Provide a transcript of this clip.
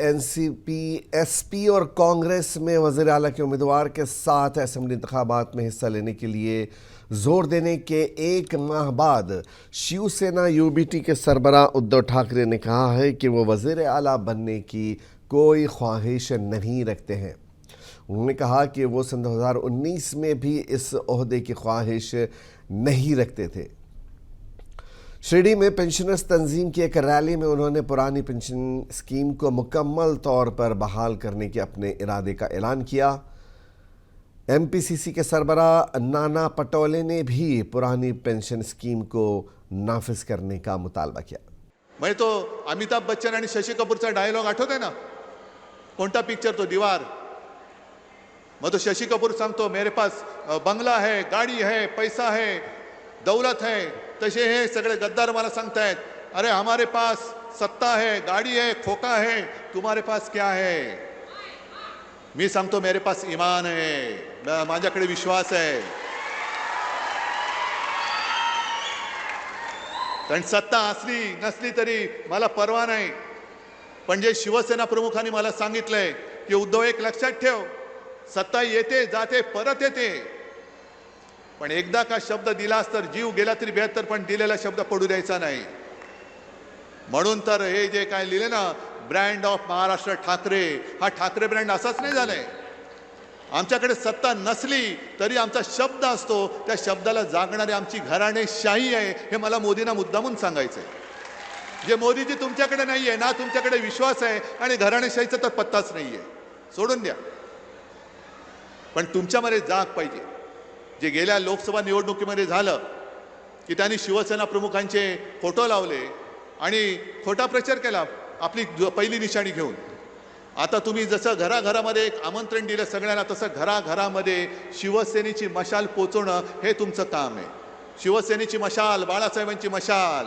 NCP, SP और कांग्रेस में वज़ीर आला के उम्मीदवार के साथ असेंबली इंतखाबात में हिस्सा लेने के लिए जोर देने के एक माह बाद शिवसेना यूबीटी के सरबराह उद्धव ठाकरे ने कहा है कि वो वज़ीर आला बनने की कोई ख्वाहिश नहीं रखते हैं। उन्होंने कहा कि वो सन 2019 में भी इस ओहदे की ख्वाहिश नहीं रखते थे। शिरडी में पेंशनर्स तंजीम की एक रैली में उन्होंने पुरानी पेंशन स्कीम को मुकम्मल तौर पर बहाल करने के अपने इरादे का ऐलान किया। एमपीसीसी के सरबराह नाना पटोले ने भी पुरानी पेंशन स्कीम को नाफिज करने का मुतालबा किया। मैं तो अमिताभ बच्चन आणि शशी कपूरचा डायलॉग आठवतोय ना, कोणता पिक्चर तो दीवार। मग तो शशी कपूर सांगतो मेरे पास बंगला है, गाड़ी है, पैसा है, दौलत है। तसे हे सगळे गद्दार मला सांगतायत अरे हमारे पास सत्ता है, गाड़ी है, खोका है, तुम्हारे पास क्या है? मी सांगतो मेरे पास ईमान है, माझ्याकडे विश्वास आहे। कारण सत्ता असली नसली तरी मला परवा नाही, पण जे शिवसेना प्रमुखांनी मला सांगितलंय की उद्धव एक लक्षात ठेव, सत्ता येते जाते परत येते, पण एकदा का शब्द दिलास तर जीव गेला तरी बेहतर, पण दिलेला शब्द पडू द्यायचा नाही। म्हणून तर हे जे काय लिहिले ना, ब्रँड ऑफ महाराष्ट्र ठाकरे, हा ठाकरे ब्रँड असाच नाही झालाय। आमच्याकडे सत्ता नसली तरी आमचा शब्द असतो, त्या शब्दाला जागणारी आमची घराणेशाही आहे, हे मला मोदींना मुद्दामून सांगायचंय। जे मोदीजी तुमच्याकडे नाहीये ना, तुमच्याकडे विश्वास आहे आणि घराणेशाहीचा तर पत्ताच नाहीये, सोडून द्या। पण तुमच्यामध्ये जाग पाहिजे। जे गेल्या लोकसभा निवडणुकीमध्ये झालं की त्यांनी शिवसेना प्रमुखांचे फोटो लावले आणि खोटा प्रचार केला आपली पहिली निशाणी घेऊन। आता तुम्ही जसं घराघरामध्ये एक आमंत्रण दिलं सगळ्यांना, तसं घराघरामध्ये शिवसेनेची मशाल पोचवणं हे तुमचं काम आहे। शिवसेनेची मशाल, बाळासाहेबांची मशाल